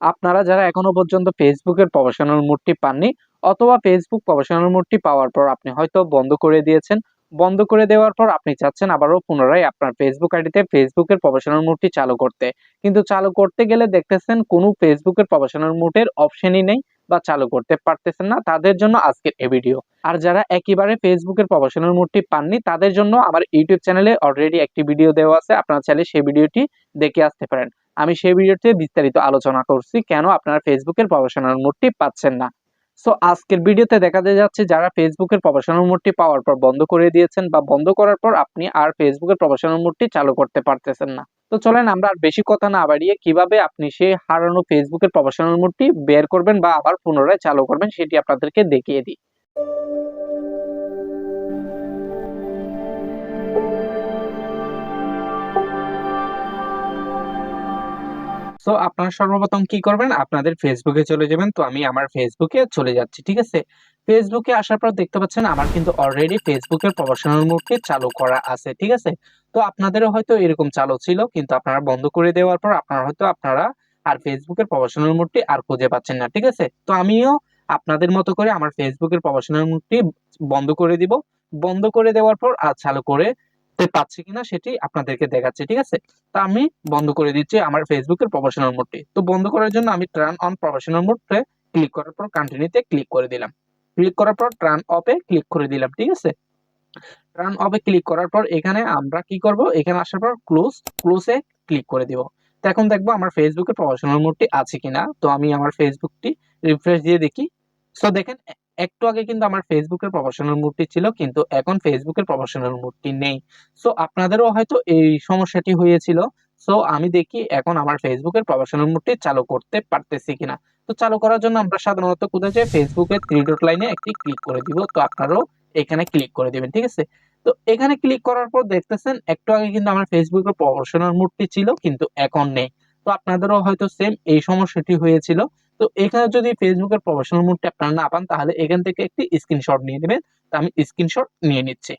আপনারা যারা এখনো পর্যন্ত ফেসবুকের প্রফেশনাল মোডটি পাননি অথবা ফেসবুক প্রফেশনাল মোডটি পাওয়ার পর আপনি হয়তো বন্ধ করে দিয়েছেন, বন্ধ করে দেওয়ার পর আপনি চাচ্ছেন আবারও পুনরায় আপনার ফেসবুক আইডিতে ফেসবুকের প্রফেশনাল মোডটি চালু করতে, কিন্তু চালু করতে গেলে দেখতেছেন কোনো ফেসবুকের প্রফেশনাল মোডের অপশনই নেই বা চালু করতে পারতেছেন না, তাদের জন্য আজকের এই ভিডিও। আর যারা একেবারে ফেসবুকের প্রফেশনাল মোডটি পাননি তাদের জন্য আমার ইউটিউব চ্যানেলে অলরেডি একটি ভিডিও দেওয়া আছে, আপনারা চাইলে সেই ভিডিওটি দেখে আসতে পারেন। আমি সেই ভিডিওতে বিস্তারিত আলোচনা করছি কেন আপনারা ফেসবুকের প্রফেশনাল মোডটি পাচ্ছেন না। সো আজকের ভিডিওতে দেখাতে যাচ্ছে যারা ফেসবুকের প্রফেশনাল মোডটি পাওয়ার পর বন্ধ করে দিয়েছেন বা বন্ধ করার পর আপনি আর ফেসবুকের প্রফেশনাল মোডটি চালু করতে পারতেছেন না। তো চলেন আমরা আর বেশি কথা না বাড়িয়ে কিভাবে আপনি সেই হারানো ফেসবুকের প্রফেশনাল মোডটি বের করবেন বা আবার পুনরায় চালু করবেন সেটি আপনাদেরকে দেখিয়ে দিই। তো আপনারা সর্বপ্রথম কি করবেন, আপনাদের ফেসবুকে চলে যাবেন। তো আমি আমার ফেসবুকে চলে যাচ্ছি, ঠিক আছে। ফেসবুকে আসার পর দেখতে পাচ্ছেন আমার কিন্তু অলরেডি ফেসবুকের প্রফেশনাল মোডটি চালু করা আছে, ঠিক আছে। তো আপনাদেরও হয়তো এরকম চালু ছিল, কিন্তু আপনারা বন্ধ করে দেওয়ার পর আপনারা আর ফেসবুকের প্রফেশনাল মোডটি আর খুঁজে পাচ্ছেন না, ঠিক আছে। তো আমিও আপনাদের মতো করে আমার ফেসবুকের প্রফেশনাল মোডটি বন্ধ করে দিব। বন্ধ করে দেওয়ার পর আর চালু করে পাচ্ছি কিনা সেটি আপনাদেরকে দেখাচ্ছি, ঠিক আছে। তা আমি বন্ধ করে দিচ্ছি আমার ফেসবুকের প্রফেশনাল মোডটি। তো বন্ধ করার জন্য আমি টার্ন অন প্রফেশনাল মোডে ক্লিক করার পর কন্টিনিউতে ক্লিক করে দিলাম। ক্লিক করার পর টার্ন অফে ক্লিক করে দিলাম, ঠিক আছে। টার্ন অফে ক্লিক করার পর এখানে আমরা কি করব, এখানে আসার পর ক্লোজে ক্লিক করে দিব। তো এখন দেখবো আমার ফেসবুকের প্রফেশনাল মোডটি আছে কিনা। তো আমি আমার ফেসবুকটি রিফ্রেশ দিয়ে দেখি। সো দেখেন একটু আগে কিন্তু আমার ফেসবুকের প্রফেশনাল মোডটি ছিল, কিন্তু এখন ফেসবুকের প্রফেশনাল মোডটি নেই। সো আপনাদেরও হয়তো এই সমস্যাটি হয়েছিল। সো আমি দেখি এখন আমার ফেসবুকের প্রফেশনাল মোডটি চালু করতে পারতেছি কিনা। তো চালু করার জন্য আমরা সাধারণত কোথায় যাই, ফেসবুকের থ্রি ডট লাইনে একটি ক্লিক করে দিব। তো আপনারাও এখানে ক্লিক করে দিবেন, ঠিক আছে। তো এখানে ক্লিক করার পর দেখতেছেন একটু আগে কিন্তু আমার ফেসবুকের প্রফেশনাল মোডটি ছিল, কিন্তু এখন নেই। তো আপনাদেরও হয়তো সেম এই সমস্যাটি হয়েছিল। তো এখানে যদি ফেসবুকের প্রফেশনাল মোডটি আপনারা না পান তাহলে এখান থেকে একটি স্ক্রিনশট নিয়ে নেবেন। তো আমি স্ক্রিনশট নিয়ে নিচ্ছি।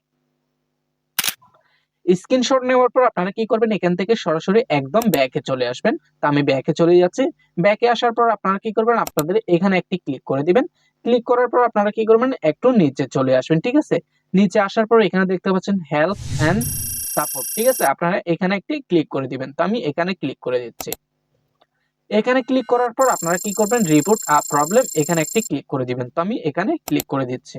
স্ক্রিনশট নেওয়ার পর আপনারা কি করবেন, এখান থেকে সরাসরি একদম ব্যাকে চলে আসবেন। তো আমি ব্যাকে চলে যাচ্ছি। ব্যাকে আসার পর আপনারা কি করবেন, আপনাদের এখানে একটি ক্লিক করে দিবেন। ক্লিক করার পর আপনারা কি করবেন, একটু নিচে চলে আসবেন, ঠিক আছে। নিচে আসার পর এখানে দেখতে পাচ্ছেন হেল্প এন্ড সাপোর্ট, ঠিক আছে। আপনারা এখানে একটি ক্লিক করে দিবেন। তো আমি এখানে ক্লিক করে দিচ্ছি। এখানে ক্লিক করার পর আপনারা কি করবেন, রিপোর্ট আ প্রবলেম এখানে একটি ক্লিক করে দিবেন। তো আমি এখানে ক্লিক করে দিচ্ছি।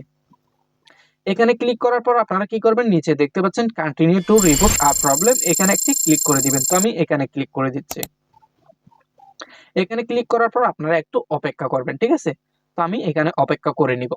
এখানে ক্লিক করার পর আপনারা কি করবেন, নিচে দেখতে পাচ্ছেন continue to report a problem এখানে একটি ক্লিক করে দিবেন। তো আমি এখানে ক্লিক করে দিচ্ছি। এখানে ক্লিক করার পর আপনারা একটু অপেক্ষা করবেন, ঠিক আছে। তো আমি এখানে অপেক্ষা করে নিব।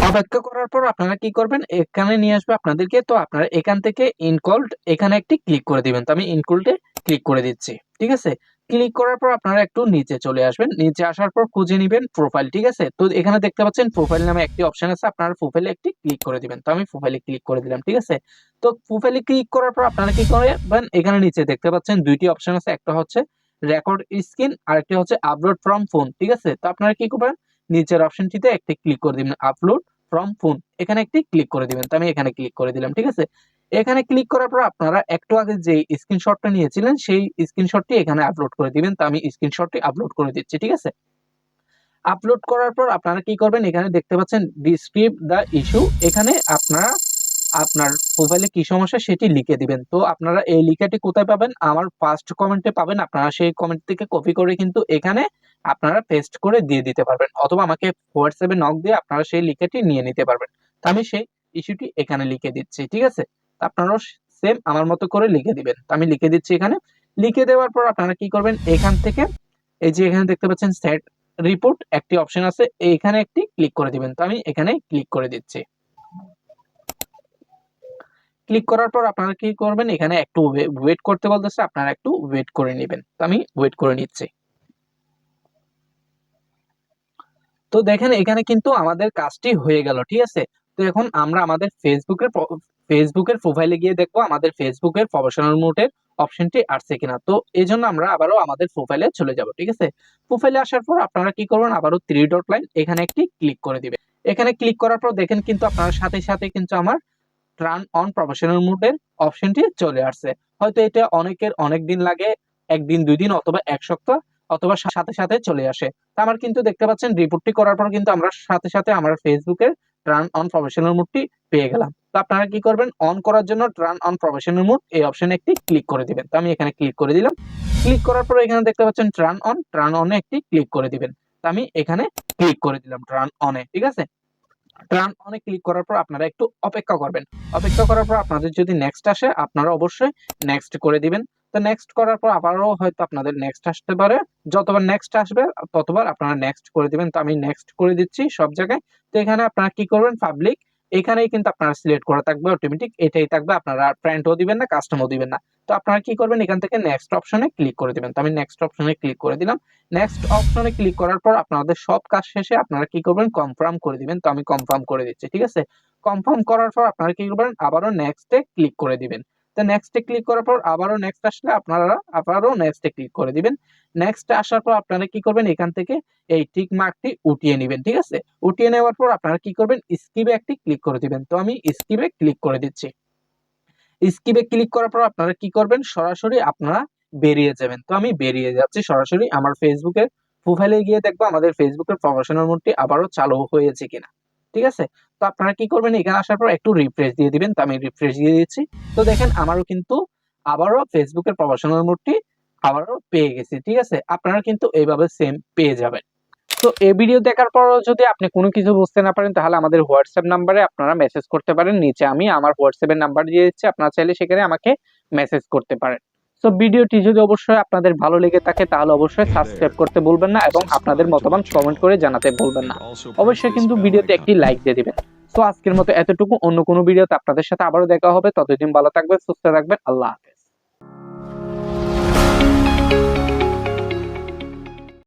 অপেক্ষা করার পর আপনারা কি করবেন, এখানে নিয়ে আসবে আপনাদেরকে। তো আপনারা এখান থেকে ইনকল্ড এখানে একটি ক্লিক করে দিবেন। তো আমি ইনকল্ডে ক্লিক করে দিচ্ছি, ঠিক আছে। ক্লিক করার পর আপনারা একটু নিচে চলে আসবেন। নিচে আসার পর খুঁজে নিবেন প্রোফাইল, ঠিক আছে। তো এখানে দেখতে পাচ্ছেন প্রোফাইল নামে একটি অপশন আছে, আপনারা প্রোফাইলে একটি ক্লিক করে দিবেন। তো আমি প্রোফাইলে ক্লিক করে দিলাম, ঠিক আছে। তো প্রোফাইলে ক্লিক করার পর আপনারা কি করবেন, এখানে নিচে দেখতে পাচ্ছেন দুইটি অপশন আছে, একটা হচ্ছে রেকর্ড স্ক্রিন আর একটি হচ্ছে আপলোড ফ্রম ফোন, ঠিক আছে। তো আপনারা কি করবেন, নিচের অপশনটিতে একটি ক্লিক করে দিবেন, আপলোড ফ্রম ফোন এখানে একটি ক্লিক করে দিবেন। তো আমি এখানে ক্লিক করে দিলাম, ঠিক আছে। এখানে ক্লিক করার পর আপনারা একটু আগে যে স্ক্রিনশটটা নিয়েছিলেন সেই স্ক্রিনশটটি এখানে আপলোড করে দিবেন। তো আমি স্ক্রিনশটটি আপলোড করে দিচ্ছি, ঠিক আছে। আপলোড করার পর আপনারা কি করবেন, এখানে দেখতে পাচ্ছেন ডিসক্রিব দ্য ইস্যু এখানে আপনারা আপনার প্রোফাইলে কি সমস্যা সেটি লিখে দিবেন। তো আপনারা এই লেখাটি কোথায় পাবেন, আমার ফার্স্ট কমেন্টে পাবেন। আপনারা সেই কমেন্ট থেকে কপি করে কিন্তু এখানে আপনারা পেস্ট করে দিয়ে দিতে পারবেন, অথবা আমাকে হোয়াটসঅ্যাপে নক দিয়ে আপনারা সেই লেখাটি নিয়ে নিতে পারবেন। তো আমি সেই ইস্যুটি এখানে লিখে দিচ্ছি, ঠিক আছে। তো আপনারাও সেম আমার মতো করে লিখে দিবেন। তো আমি লিখে দিচ্ছি এখানে। লিখে দেওয়ার পর আপনারা কি করবেন, এখান থেকে এই যে এখানে দেখতে পাচ্ছেন সেট রিপোর্ট একটি অপশন আছে, এইখানে একটি ক্লিক করে দিবেন। তো আমি এখানে ক্লিক করে দিচ্ছি। ক্লিক করার পর আপনারা কি করবেন, এখানে একটু ওয়েট করতে বলতেছে, আপনারা একটু ওয়েট করে নেবেন। তো আমি ওয়েট করে নিচ্ছি। তো দেখেন এখানে কিন্তু আমাদের কাজটি হয়ে গেল, ঠিক আছে। তো এখন আমরা আমাদের ফেসবুকের প্রোফাইলে গিয়ে দেখবো আমাদের ফেসবুকের প্রফেশনাল মোডের অপশনটি আসছে কিনা। তো এই জন্য আমরা আবারও আমাদের প্রোফাইলে চলে যাব, ঠিক আছে। প্রোফাইলে আসার পর আপনারা কি করবেন, আবারও থ্রি ডট লাইন এখানে একটি ক্লিক করে দিবেন। এখানে ক্লিক করার পর দেখেন কিন্তু আপনারা সাথে সাথে কিন্তু আমার টার্ন অন প্রফেশনাল মোডের অপশনটি চলে আসছে। হয়তো এটা অনেকের অনেক দিন লাগে, একদিন 2 দিন অথবা 1 সপ্তাহ অথবা সাথে, সাথে চলে আসে। তো আমার কিন্তু দেখতে পাচ্ছেন রিপোর্টটি করার পর কিন্তু আমরা সাথে, সাথে আমার ফেসবুকের টার্ন অন প্রফেশনাল মোডটি পেয়ে গেলাম। তো আপনারা কি করবেন, অন করার জন্য টার্ন অন প্রফেশনাল মোড এই অপশনে একটি ক্লিক করে দিবেন। তো আমি এখানে ক্লিক করে দিলাম। ক্লিক করার পরে এখানে দেখতে পাচ্ছেন টার্ন অন এ একটি ক্লিক করে দিবেন। তো আমি এখানে ক্লিক করে দিলাম টার্ন অন এ, ঠিক আছে? টার্ন অন এ ক্লিক করার পর আপনারা একটু অপেক্ষা করবেন। অপেক্ষা করার পর আপনাদের যদি নেক্সট আসে আপনারা অবশ্যই নেক্সট করে দিবেন। তো নেক্সট করার পর আবারও হয়তো আপনাদের নেক্সট আসতে পারে। যতবার নেক্সট আসবে ততবার আপনারা নেক্সট করে দিবেন। তো আমি নেক্সট করে দিচ্ছি সব জায়গায়। তো এখানে আপনারা কি করবেন, পাবলিক এখানেই কিন্তু আপনারা সিলেক্ট করা থাকবে, অটোমেটিক এটাই থাকবে। আপনারা ফ্রেন্ডও দিবেন না, কাস্টমও দিবেন না। তো আপনারা কি করবেন, এখান থেকে নেক্সট অপশনে ক্লিক করে দিবেন। তো আমি নেক্সট অপশনে ক্লিক করে দিলাম। নেক্সট অপশনে ক্লিক করার পর আপনাদের সব কাজ শেষে আপনারা কি করবেন, কনফার্ম করে দিবেন। তো আমি কনফার্ম করে দিচ্ছি, ঠিক আছে? কনফার্ম করার পর আপনারা কি করবেন, আবারও নেক্সট এ ক্লিক করে দিবেন। তো নেক্সট এ ক্লিক করার পর আবারও নেক্সট আসলে আপনারা আবারও নেক্সট এ ক্লিক করে দিবেন। নেক্সট আসার পর আপনারা কি করবেন, এখান থেকে এই টিক মার্কটি উঠিয়ে নেবেন, ঠিক আছে? উঠিয়ে নেওয়ার পর আপনারা কি করবেন, স্কিপে একটি ক্লিক করে দিবেন। তো আমি স্কিপে ক্লিক করে দিচ্ছি। স্কিপে ক্লিক করার পর আপনারা কি করবেন, সরাসরি আপনারা বেরিয়ে যাবেন। তো আমি বেরিয়ে যাচ্ছি সরাসরি আমার ফেসবুকের প্রোফাইলে গিয়ে দেখবো আমাদের ফেসবুকের প্রফেশনাল মোডটি আবারও চালু হয়েছে কিনা, ঠিক আছে? তো আপনারা কি করবেন, এখানে আসার পর একটু রিফ্রেশ দিয়ে দিবেন। তো আমি রিফ্রেশ দিয়ে দিচ্ছি। তো দেখেন আমারও কিন্তু আবারও ফেসবুকের প্রফেশনাল মোডটি আবারও পেয়ে গেছি, ঠিক আছে? আপনারা কিন্তু এইভাবে সেম পেয়ে যাবেন। তো এই ভিডিও দেখার পরও যদি আপনি কোনো কিছু বুঝতে না পারেন তাহলে আমাদের হোয়াটসঅ্যাপ নাম্বারে আপনারা মেসেজ করতে পারেন। নিচে আমি আমার হোয়াটসঅ্যাপের নাম্বার দিয়ে দিচ্ছি, আপনারা চাইলে সেখানে আমাকে মেসেজ করতে পারেন। সো ভিডিওটি যদি অবশ্যই আপনাদের ভালো লেগে থাকে তাহলে অবশ্যই সাবস্ক্রাইব করতে ভুলবেন না এবং আপনাদের মতামত কমেন্ট করে জানাতে ভুলবেন না। অবশ্যই কিন্তু ভিডিওতে একটি লাইক দিয়ে দিবেন। সো আজকের মতো এতটুকু, অন্য কোনো ভিডিওতে আপনাদের সাথে আবারও দেখা হবে। ততদিন ভালো থাকবেন, সুস্থ থাকবেন। আল্লাহ হাফেজ।